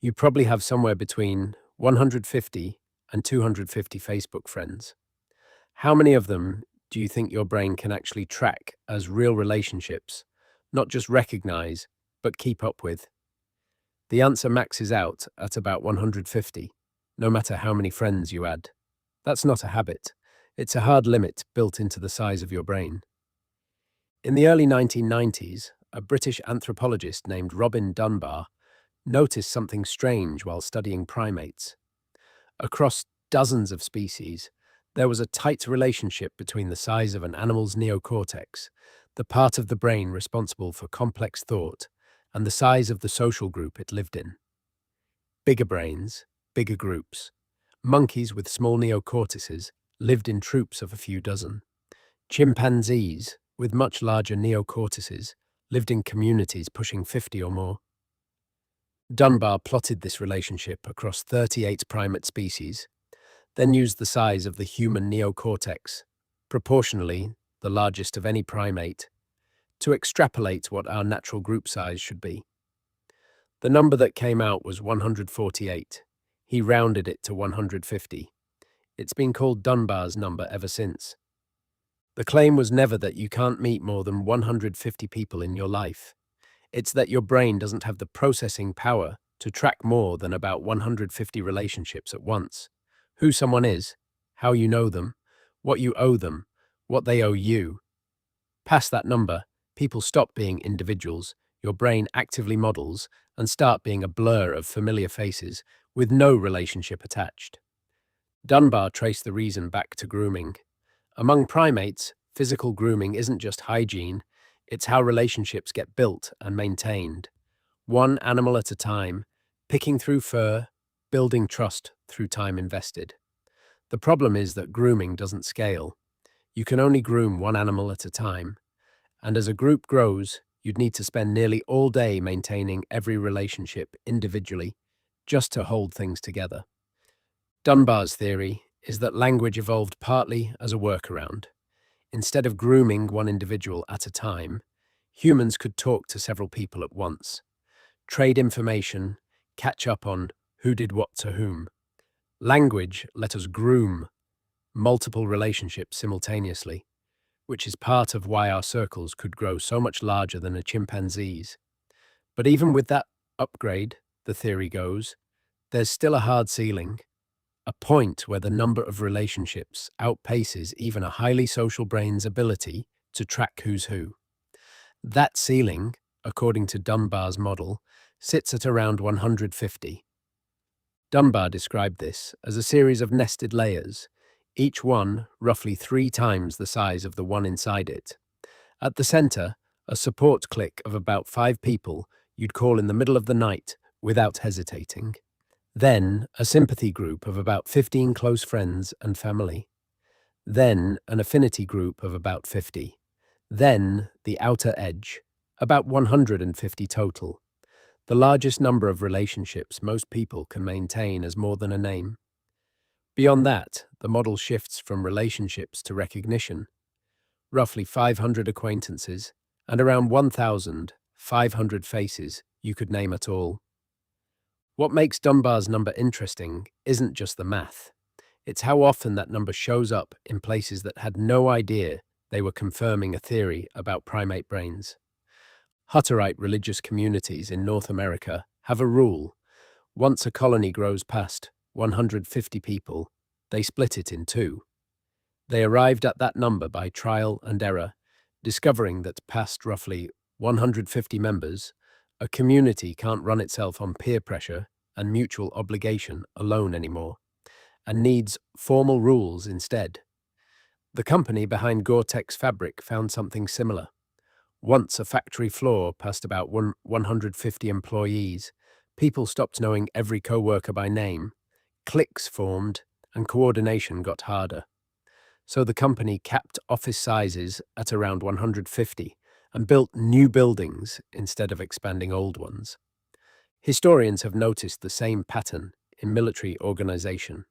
You probably have somewhere between 150 and 250 Facebook friends. How many of them do you think your brain can actually track as real relationships, not just recognize, but keep up with? The answer maxes out at about 150, no matter how many friends you add. That's not a habit. It's a hard limit built into the size of your brain. In the early 1990s, a British anthropologist named Robin Dunbar noticed something strange while studying primates. Across dozens of species, there was a tight relationship between the size of an animal's neocortex, the part of the brain responsible for complex thought, and the size of the social group it lived in. Bigger brains, bigger groups. Monkeys with small neocortices lived in troops of a few dozen. Chimpanzees, with much larger neocortices, lived in communities pushing 50 or more. Dunbar plotted this relationship across 38 primate species, then used the size of the human neocortex, proportionally the largest of any primate, to extrapolate what our natural group size should be. The number that came out was 148. He rounded it to 150. It's been called Dunbar's number ever since. The claim was never that you can't meet more than 150 people in your life. It's that your brain doesn't have the processing power to track more than about 150 relationships at once. Who someone is, how you know them, what you owe them, what they owe you. Past that number, people stop being individuals, your brain actively models, and start being a blur of familiar faces with no relationship attached. Dunbar traced the reason back to grooming. Among primates, physical grooming isn't just hygiene, it's how relationships get built and maintained. One animal at a time, picking through fur, building trust through time invested. The problem is that grooming doesn't scale. You can only groom one animal at a time, and as a group grows, you'd need to spend nearly all day maintaining every relationship individually just to hold things together. Dunbar's theory is that language evolved partly as a workaround. Instead of grooming one individual at a time, humans could talk to several people at once, trade information, catch up on who did what to whom. Language let us groom multiple relationships simultaneously, which is part of why our circles could grow so much larger than a chimpanzee's. But even with that upgrade, the theory goes, there's still a hard ceiling, a point where the number of relationships outpaces even a highly social brain's ability to track who's who. That ceiling, according to Dunbar's model, sits at around 150. Dunbar described this as a series of nested layers, each one roughly 3 times the size of the one inside it. At the center, a support clique of about 5 people you'd call in the middle of the night without hesitating. Then, a sympathy group of about 15 close friends and family. Then, an affinity group of about 50. Then, the outer edge, about 150 total. The largest number of relationships most people can maintain as more than a name. Beyond that, the model shifts from relationships to recognition. Roughly 500 acquaintances and around 1,500 faces you could name at all. What makes Dunbar's number interesting isn't just the math. It's how often that number shows up in places that had no idea they were confirming a theory about primate brains. Hutterite religious communities in North America have a rule. Once a colony grows past 150 people, they split it in 2. They arrived at that number by trial and error, discovering that past roughly 150 members, a community can't run itself on peer pressure and mutual obligation alone anymore, and needs formal rules instead. The company behind Gore-Tex fabric found something similar. Once a factory floor passed about 150 employees, people stopped knowing every co-worker by name, cliques formed, and coordination got harder. So the company capped office sizes at around 150 and built new buildings instead of expanding old ones. Historians have noticed the same pattern in military organization.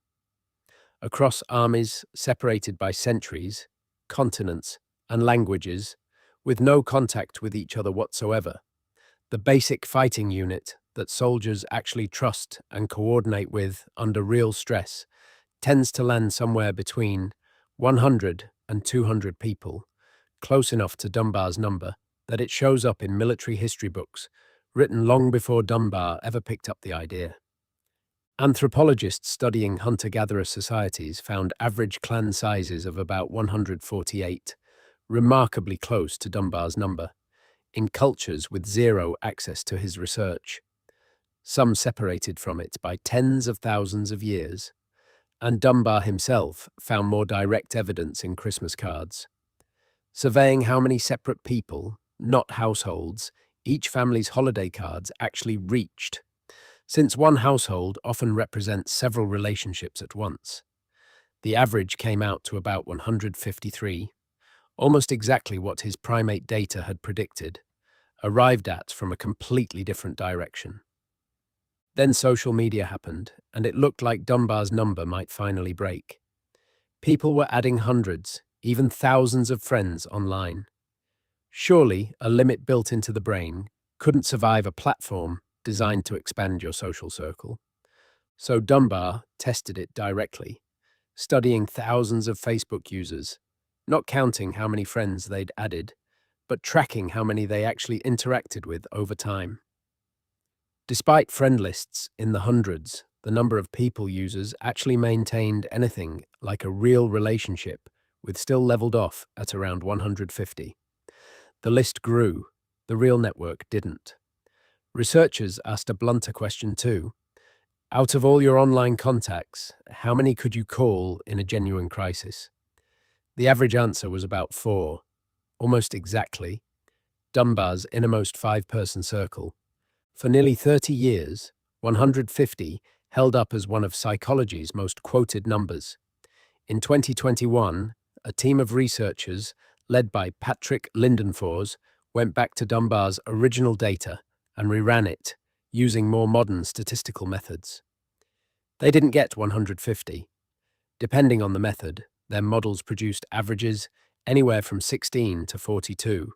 Across armies separated by centuries, continents, and languages, with no contact with each other whatsoever, the basic fighting unit, that soldiers actually trust and coordinate with under real stress tends to land somewhere between 100 and 200 people, close enough to Dunbar's number that it shows up in military history books written long before Dunbar ever picked up the idea. Anthropologists studying hunter-gatherer societies found average clan sizes of about 148, remarkably close to Dunbar's number, in cultures with zero access to his research, some separated from it by tens of thousands of years, and Dunbar himself found more direct evidence in Christmas cards. Surveying how many separate people, not households, each family's holiday cards actually reached, since one household often represents several relationships at once. The average came out to about 153, almost exactly what his primate data had predicted, arrived at from a completely different direction. Then social media happened, and it looked like Dunbar's number might finally break. People were adding hundreds, even thousands of friends online. Surely, a limit built into the brain couldn't survive a platform designed to expand your social circle. So Dunbar tested it directly, studying thousands of Facebook users, not counting how many friends they'd added, but tracking how many they actually interacted with over time. Despite friend lists in the hundreds, the number of people users actually maintained anything like a real relationship, with still leveled off at around 150. The list grew, the real network didn't. Researchers asked a blunter question too. Out of all your online contacts, how many could you call in a genuine crisis? The average answer was about 4, almost exactly, Dunbar's innermost 5-person circle. For nearly 30 years, 150 held up as one of psychology's most quoted numbers. In 2021, a team of researchers, led by Patrick Lindenfors, went back to Dunbar's original data and reran it, using more modern statistical methods. They didn't get 150. Depending on the method, their models produced averages anywhere from 16 to 42,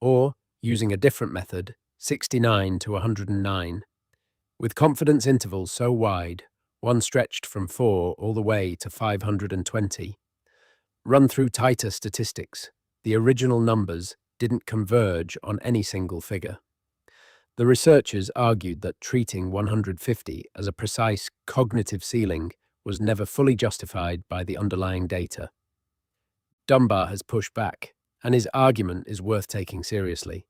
or, using a different method, 69 to 109. With confidence intervals so wide, one stretched from 4 all the way to 520. Run through tighter statistics, the original numbers didn't converge on any single figure. The researchers argued that treating 150 as a precise cognitive ceiling was never fully justified by the underlying data. Dunbar has pushed back, and his argument is worth taking seriously.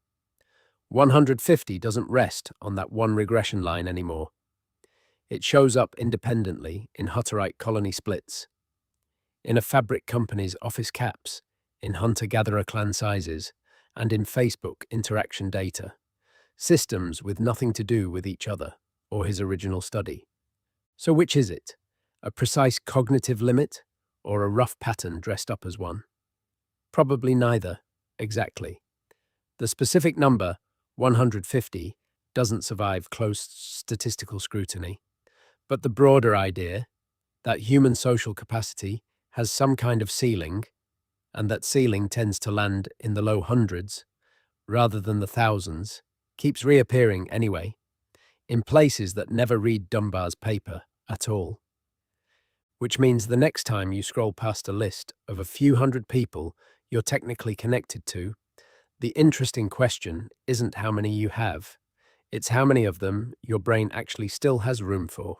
150 doesn't rest on that one regression line anymore. It shows up independently in Hutterite colony splits, in a fabric company's office caps, in hunter-gatherer clan sizes, and in Facebook interaction data. Systems with nothing to do with each other or his original study. So which is it? A precise cognitive limit or a rough pattern dressed up as one? Probably neither, exactly. The specific number, 150, doesn't survive close statistical scrutiny. But the broader idea, that human social capacity has some kind of ceiling, and that ceiling tends to land in the low hundreds, rather than the thousands, keeps reappearing anyway, in places that never read Dunbar's paper at all. Which means the next time you scroll past a list of a few hundred people you're technically connected to, the interesting question isn't how many you have, it's how many of them your brain actually still has room for.